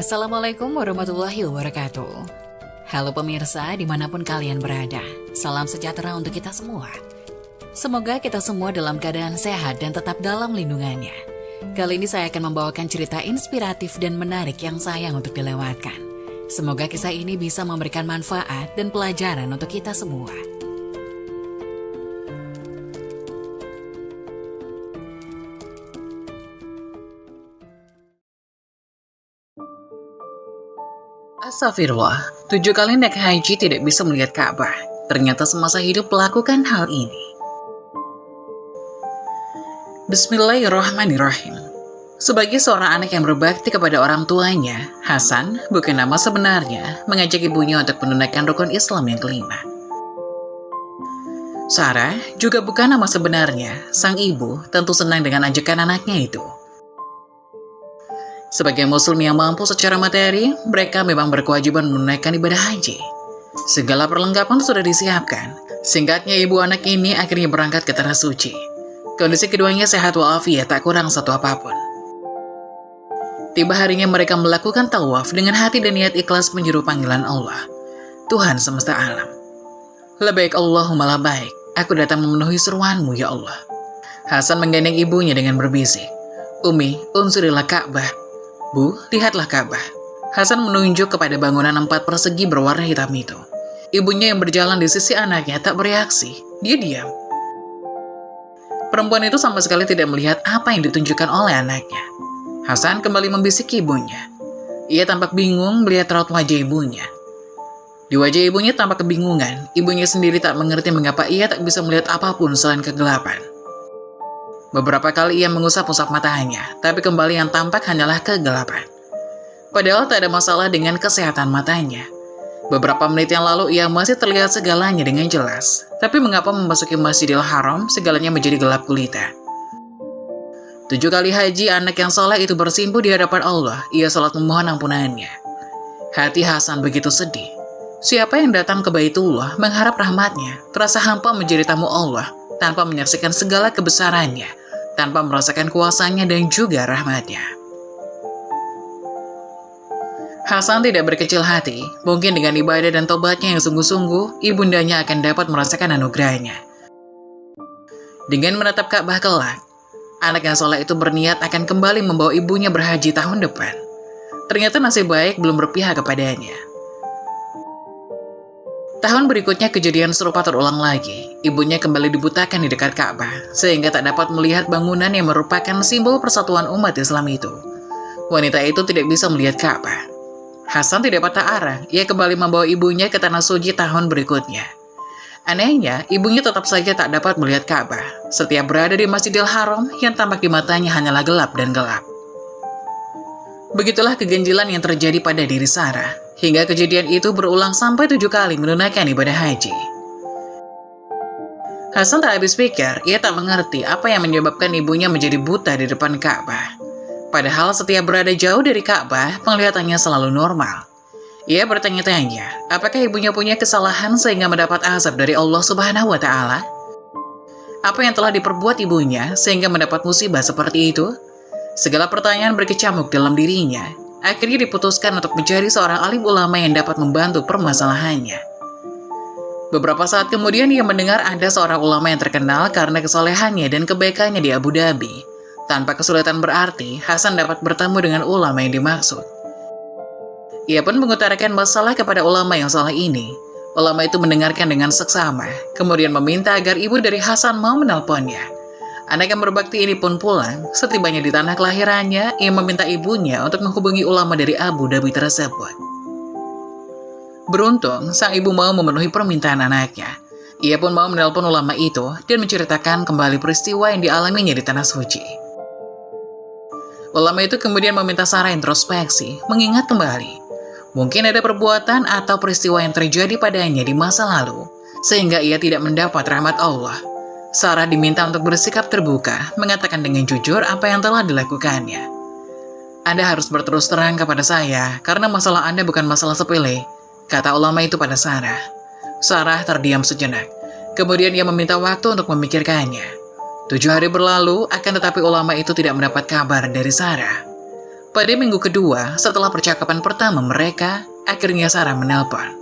Assalamualaikum warahmatullahi wabarakatuh. Halo pemirsa dimanapun kalian berada, salam sejahtera untuk kita semua. Semoga kita semua dalam keadaan sehat dan tetap dalam lindungannya. Kali ini saya akan membawakan cerita inspiratif dan menarik yang sayang untuk dilewatkan. Semoga kisah ini bisa memberikan manfaat dan pelajaran untuk kita semua. Astagfirullah, 7 kali naik haji tidak bisa melihat Ka'bah. Ternyata semasa hidup melakukan hal ini. Bismillahirrahmanirrahim. Sebagai seorang anak yang berbakti kepada orang tuanya, Hasan, bukan nama sebenarnya, mengajak ibunya untuk menunaikan rukun Islam yang kelima. Sarah juga bukan nama sebenarnya, sang ibu tentu senang dengan ajakan anaknya itu. Sebagai muslim yang mampu secara materi, mereka memang berkewajiban menunaikan ibadah haji. Segala perlengkapan sudah disiapkan. Singkatnya, ibu anak ini akhirnya berangkat ke Tanah Suci. Kondisi keduanya sehat walafiat, tak kurang satu apapun. Tiba harinya mereka melakukan tawaf dengan hati dan niat ikhlas menyeru panggilan Allah, Tuhan semesta alam. Labaik Allahumma labaik, aku datang memenuhi seruanmu ya Allah. Hasan menggandeng ibunya dengan berbisik, Umi, unsurilah Ka'bah. Bu, lihatlah Ka'bah. Hasan menunjuk kepada bangunan 4 persegi berwarna hitam itu. Ibunya yang berjalan di sisi anaknya tak bereaksi. Dia diam. Perempuan itu sama sekali tidak melihat apa yang ditunjukkan oleh anaknya. Hasan kembali membisiki ibunya. Ia tampak bingung melihat raut wajah ibunya. Di wajah ibunya tampak kebingungan. Ibunya sendiri tak mengerti mengapa ia tak bisa melihat apapun selain kegelapan. Beberapa kali ia mengusap-usap matanya, tapi kembali yang tampak hanyalah kegelapan. Padahal tak ada masalah dengan kesehatan matanya. Beberapa menit yang lalu ia masih terlihat segalanya dengan jelas. Tapi mengapa memasuki Masjidil Haram, segalanya menjadi gelap gulita. 7 kali haji anak yang soleh itu bersimpuh di hadapan Allah, ia salat memohon ampunannya. Hati Hasan begitu sedih. Siapa yang datang ke Baitullah mengharap rahmatnya, terasa hampa menjadi tamu Allah, tanpa menyaksikan segala kebesarannya, tanpa merasakan kuasanya dan juga rahmatnya. Hasan tidak berkecil hati, mungkin dengan ibadah dan tobatnya yang sungguh-sungguh, ibundanya akan dapat merasakan anugerahnya. Dengan menatap Ka'bah kelak, anak yang soleh itu berniat akan kembali membawa ibunya berhaji tahun depan. Ternyata nasib baik belum berpihak kepadanya. Tahun berikutnya kejadian serupa terulang lagi. Ibunya kembali dibutakan di dekat Ka'bah, sehingga tak dapat melihat bangunan yang merupakan simbol persatuan umat Islam itu. Wanita itu tidak bisa melihat Ka'bah. Hasan tidak patah arang, ia kembali membawa ibunya ke Tanah Suci tahun berikutnya. Anehnya, ibunya tetap saja tak dapat melihat Ka'bah. Setiap berada di Masjidil Haram, yang tampak di matanya hanyalah gelap dan gelap. Begitulah keganjilan yang terjadi pada diri Sarah, hingga kejadian itu berulang sampai 7 kali menunaikan ibadah haji. Hasan tak habis pikir, ia tak mengerti apa yang menyebabkan ibunya menjadi buta di depan Ka'bah. Padahal setiap berada jauh dari Ka'bah, penglihatannya selalu normal. Ia bertanya-tanya, apakah ibunya punya kesalahan sehingga mendapat azab dari Allah Subhanahu wa Ta'ala? Apa yang telah diperbuat ibunya sehingga mendapat musibah seperti itu? Segala pertanyaan berkecamuk dalam dirinya. Akhirnya diputuskan untuk mencari seorang alim ulama yang dapat membantu permasalahannya. Beberapa saat kemudian ia mendengar ada seorang ulama yang terkenal karena kesolehannya dan kebaikannya di Abu Dhabi. Tanpa kesulitan berarti, Hasan dapat bertemu dengan ulama yang dimaksud. Ia pun mengutarakan masalah kepada ulama yang soleh ini. Ulama itu mendengarkan dengan seksama, kemudian meminta agar ibu dari Hasan mau menelponnya. Anak yang berbakti ini pun pulang, setibanya di tanah kelahirannya, ia meminta ibunya untuk menghubungi ulama dari Abu Dhabi tersebut. Beruntung, sang ibu mau memenuhi permintaan anaknya. Ia pun mau menelpon ulama itu dan menceritakan kembali peristiwa yang dialaminya di Tanah Suci. Ulama itu kemudian meminta Sarah introspeksi, mengingat kembali. Mungkin ada perbuatan atau peristiwa yang terjadi padanya di masa lalu, sehingga ia tidak mendapat rahmat Allah. Sarah diminta untuk bersikap terbuka, mengatakan dengan jujur apa yang telah dilakukannya. Anda harus berterus terang kepada saya, karena masalah Anda bukan masalah sepele, kata ulama itu pada Sarah. Sarah terdiam sejenak, kemudian ia meminta waktu untuk memikirkannya. 7 hari berlalu, akan tetapi ulama itu tidak mendapat kabar dari Sarah. Pada minggu kedua, setelah percakapan pertama mereka, akhirnya Sarah menelpon.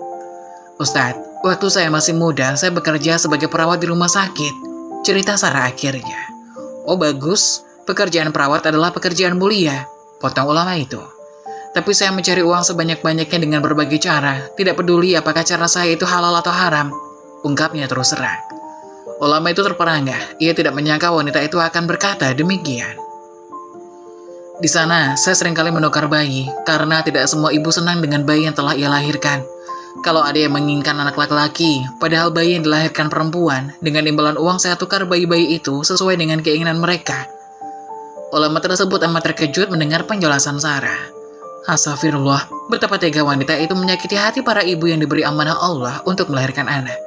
"Ustadz, waktu saya masih muda, saya bekerja sebagai perawat di rumah sakit," cerita Sarah akhirnya. "Oh bagus, pekerjaan perawat adalah pekerjaan mulia," potong ulama itu. "Tapi saya mencari uang sebanyak-banyaknya dengan berbagai cara, tidak peduli apakah cara saya itu halal atau haram," ungkapnya terus terang. Ulama itu terperangah, ia tidak menyangka wanita itu akan berkata demikian. "Di sana, saya seringkali menukar bayi, karena tidak semua ibu senang dengan bayi yang telah ia lahirkan. Kalau ada yang menginginkan anak laki-laki, padahal bayi yang dilahirkan perempuan, dengan imbalan uang saya tukar bayi-bayi itu sesuai dengan keinginan mereka." Ulama tersebut amat terkejut mendengar penjelasan Sarah. Astagfirullah, betapa tega wanita itu menyakiti hati para ibu yang diberi amanah Allah untuk melahirkan anak.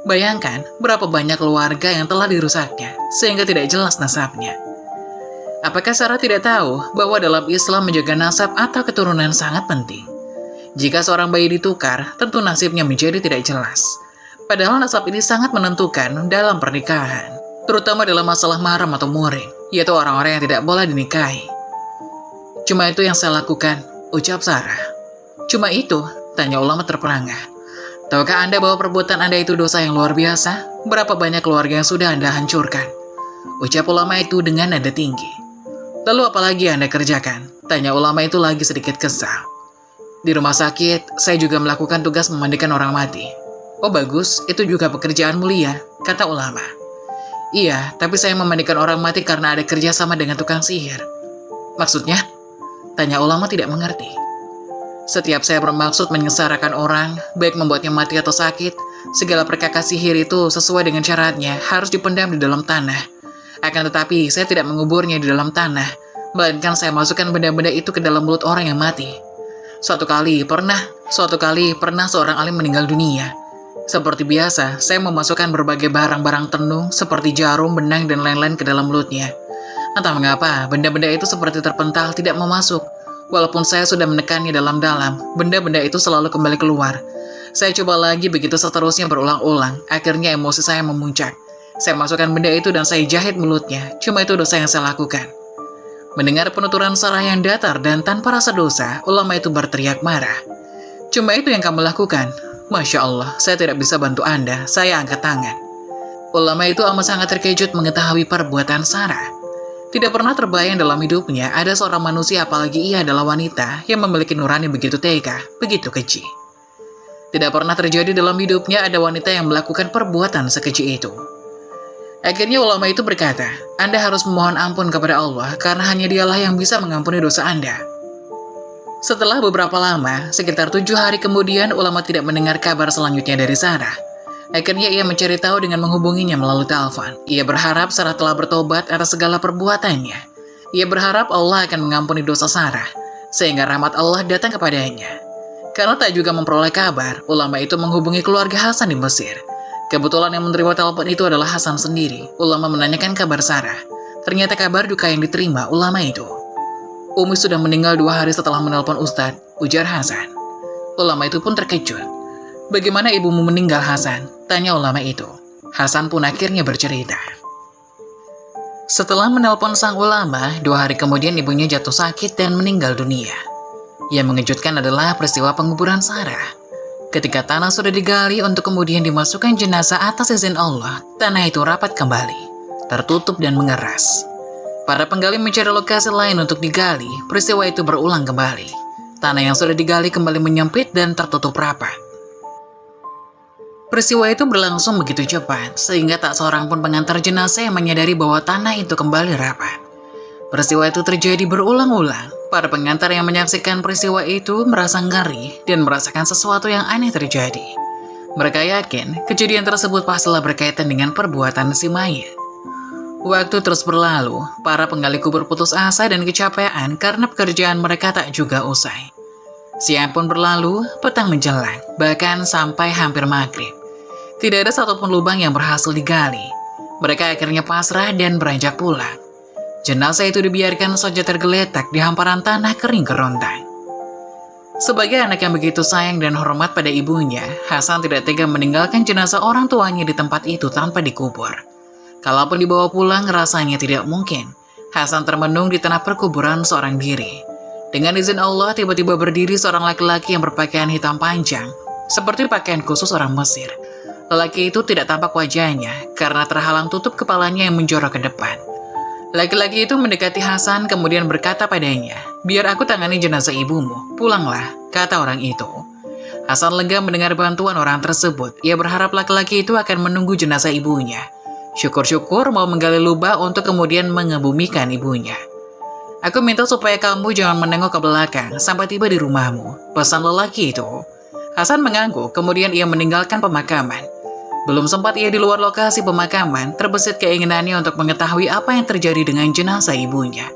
Bayangkan berapa banyak keluarga yang telah dirusaknya, sehingga tidak jelas nasabnya. Apakah Sarah tidak tahu bahwa dalam Islam menjaga nasab atau keturunan sangat penting? Jika seorang bayi ditukar, tentu nasibnya menjadi tidak jelas. Padahal nasab ini sangat menentukan dalam pernikahan, terutama dalam masalah mahram atau muring, yaitu orang-orang yang tidak boleh dinikahi. "Cuma itu yang saya lakukan," ucap Sarah. "Cuma itu?" tanya ulama terperangah. "Tahukah Anda bahwa perbuatan Anda itu dosa yang luar biasa? Berapa banyak keluarga yang sudah Anda hancurkan?" ucap ulama itu dengan nada tinggi. "Lalu apalagi yang Anda kerjakan?" tanya ulama itu lagi sedikit kesal. "Di rumah sakit, saya juga melakukan tugas memandikan orang mati." "Oh bagus, itu juga pekerjaan mulia," kata ulama. "Iya, tapi saya memandikan orang mati karena ada kerjasama dengan tukang sihir." "Maksudnya?" tanya ulama tidak mengerti. "Setiap saya bermaksud menyengsarakan orang, baik membuatnya mati atau sakit, segala perkakas sihir itu sesuai dengan syaratnya harus dipendam di dalam tanah. Akan tetapi, saya tidak menguburnya di dalam tanah, melainkan saya masukkan benda-benda itu ke dalam mulut orang yang mati. Suatu kali pernah seorang alim meninggal dunia. Seperti biasa, saya memasukkan berbagai barang-barang tenung seperti jarum, benang, dan lain-lain ke dalam mulutnya. Entah mengapa, benda-benda itu seperti terpental tidak mau masuk. Walaupun saya sudah menekannya dalam-dalam, benda-benda itu selalu kembali keluar. Saya coba lagi begitu seterusnya berulang-ulang, akhirnya emosi saya memuncak. Saya masukkan benda itu dan saya jahit mulutnya, cuma itu dosa yang saya lakukan." Mendengar penuturan Sarah yang datar dan tanpa rasa dosa, ulama itu berteriak marah. "Cuma itu yang kamu lakukan? Masya Allah, saya tidak bisa bantu Anda, saya angkat tangan." Ulama itu amat sangat terkejut mengetahui perbuatan Sarah. Tidak pernah terbayang dalam hidupnya ada seorang manusia, apalagi ia adalah wanita, yang memiliki nurani begitu tega, begitu keji. Tidak pernah terjadi dalam hidupnya ada wanita yang melakukan perbuatan sekeji itu. Akhirnya ulama itu berkata, "Anda harus memohon ampun kepada Allah karena hanya Dialah yang bisa mengampuni dosa Anda." Setelah beberapa lama, sekitar 7 hari kemudian, ulama tidak mendengar kabar selanjutnya dari Sarah. Akhirnya ia mencari tahu dengan menghubunginya melalui telepon. Ia berharap Sarah telah bertobat atas segala perbuatannya. Ia berharap Allah akan mengampuni dosa Sarah, sehingga rahmat Allah datang kepadanya. Karena tak juga memperoleh kabar, ulama itu menghubungi keluarga Hasan di Mesir. Kebetulan yang menerima telepon itu adalah Hasan sendiri. Ulama menanyakan kabar Sarah. Ternyata kabar duka yang diterima ulama itu. "Umi sudah meninggal 2 hari setelah menelpon Ustadz," ujar Hasan. Ulama itu pun terkejut. "Bagaimana ibumu meninggal, Hasan?" tanya ulama itu. Hasan pun akhirnya bercerita. Setelah menelpon sang ulama, 2 hari kemudian ibunya jatuh sakit dan meninggal dunia. Yang mengejutkan adalah peristiwa penguburan Sarah. Ketika tanah sudah digali untuk kemudian dimasukkan jenazah atas izin Allah, tanah itu rapat kembali, tertutup dan mengeras. Para penggali mencari lokasi lain untuk digali, peristiwa itu berulang kembali. Tanah yang sudah digali kembali menyempit dan tertutup rapat. Peristiwa itu berlangsung begitu cepat, sehingga tak seorang pun pengantar jenazah yang menyadari bahwa tanah itu kembali rapat. Peristiwa itu terjadi berulang-ulang. Para pengantar yang menyaksikan peristiwa itu merasa ngeri dan merasakan sesuatu yang aneh terjadi. Mereka yakin kejadian tersebut pastilah berkaitan dengan perbuatan si mayit. Waktu terus berlalu, para penggali kubur putus asa dan kecapean karena pekerjaan mereka tak juga usai. Siang pun berlalu, petang menjelang, bahkan sampai hampir maghrib. Tidak ada satupun lubang yang berhasil digali. Mereka akhirnya pasrah dan beranjak pulang. Jenazah itu dibiarkan saja tergeletak di hamparan tanah kering kerontang. Sebagai anak yang begitu sayang dan hormat pada ibunya, Hasan tidak tega meninggalkan jenazah orang tuanya di tempat itu tanpa dikubur. Kalaupun dibawa pulang, rasanya tidak mungkin. Hasan termenung di tanah perkuburan seorang diri. Dengan izin Allah, tiba-tiba berdiri seorang laki-laki yang berpakaian hitam panjang, seperti pakaian khusus orang Mesir. Lelaki itu tidak tampak wajahnya, karena terhalang tutup kepalanya yang menjorok ke depan. Laki-laki itu mendekati Hasan, kemudian berkata padanya, "Biar aku tangani jenazah ibumu, pulanglah," kata orang itu. Hasan lega mendengar bantuan orang tersebut. Ia berharap laki-laki itu akan menunggu jenazah ibunya. Syukur-syukur mau menggali lubang untuk kemudian mengebumikan ibunya. "Aku minta supaya kamu jangan menengok ke belakang sampai tiba di rumahmu," pesan lelaki itu. Hasan mengangguk, kemudian ia meninggalkan pemakaman. Belum sempat ia di luar lokasi pemakaman, terbesit keinginannya untuk mengetahui apa yang terjadi dengan jenazah ibunya.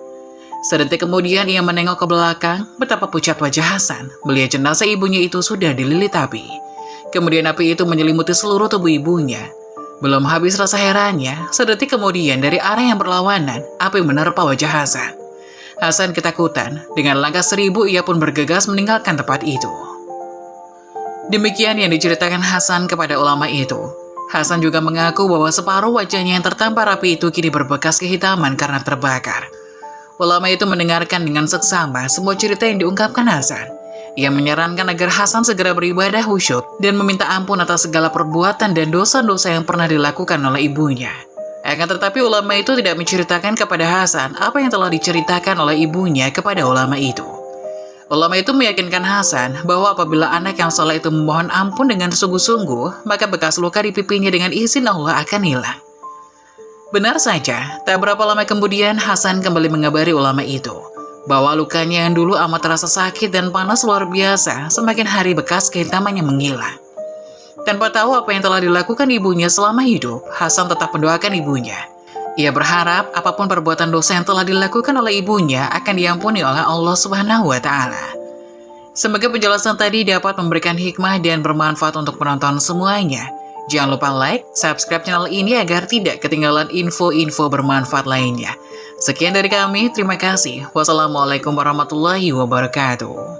Sedetik kemudian ia menengok ke belakang, betapa pucat wajah Hasan melihat jenazah ibunya itu sudah dililit api. Kemudian api itu menyelimuti seluruh tubuh ibunya. Belum habis rasa herannya, sedetik kemudian dari arah yang berlawanan, api menerpa wajah Hasan. Hasan ketakutan, dengan langkah 1000 ia pun bergegas meninggalkan tempat itu. Demikian yang diceritakan Hasan kepada ulama itu. Hasan juga mengaku bahwa separuh wajahnya yang tertampar api itu kini berbekas kehitaman karena terbakar. Ulama itu mendengarkan dengan seksama semua cerita yang diungkapkan Hasan. Ia menyarankan agar Hasan segera beribadah khusyuk dan meminta ampun atas segala perbuatan dan dosa-dosa yang pernah dilakukan oleh ibunya. Akan tetapi ulama itu tidak menceritakan kepada Hasan apa yang telah diceritakan oleh ibunya kepada ulama itu. Ulama itu meyakinkan Hasan bahwa apabila anak yang saleh itu memohon ampun dengan sungguh-sungguh, maka bekas luka di pipinya dengan izin Allah akan hilang. Benar saja, tak berapa lama kemudian Hasan kembali mengabari ulama itu bahwa lukanya yang dulu amat terasa sakit dan panas luar biasa, semakin hari bekas kehitamannya menghilang. Tanpa tahu apa yang telah dilakukan ibunya selama hidup, Hasan tetap mendoakan ibunya. Ia berharap apapun perbuatan dosa yang telah dilakukan oleh ibunya akan diampuni oleh Allah Subhanahu wa Ta'ala. Semoga penjelasan tadi dapat memberikan hikmah dan bermanfaat untuk penonton semuanya. Jangan lupa like, subscribe channel ini agar tidak ketinggalan info-info bermanfaat lainnya. Sekian dari kami, terima kasih. Wassalamualaikum warahmatullahi wabarakatuh.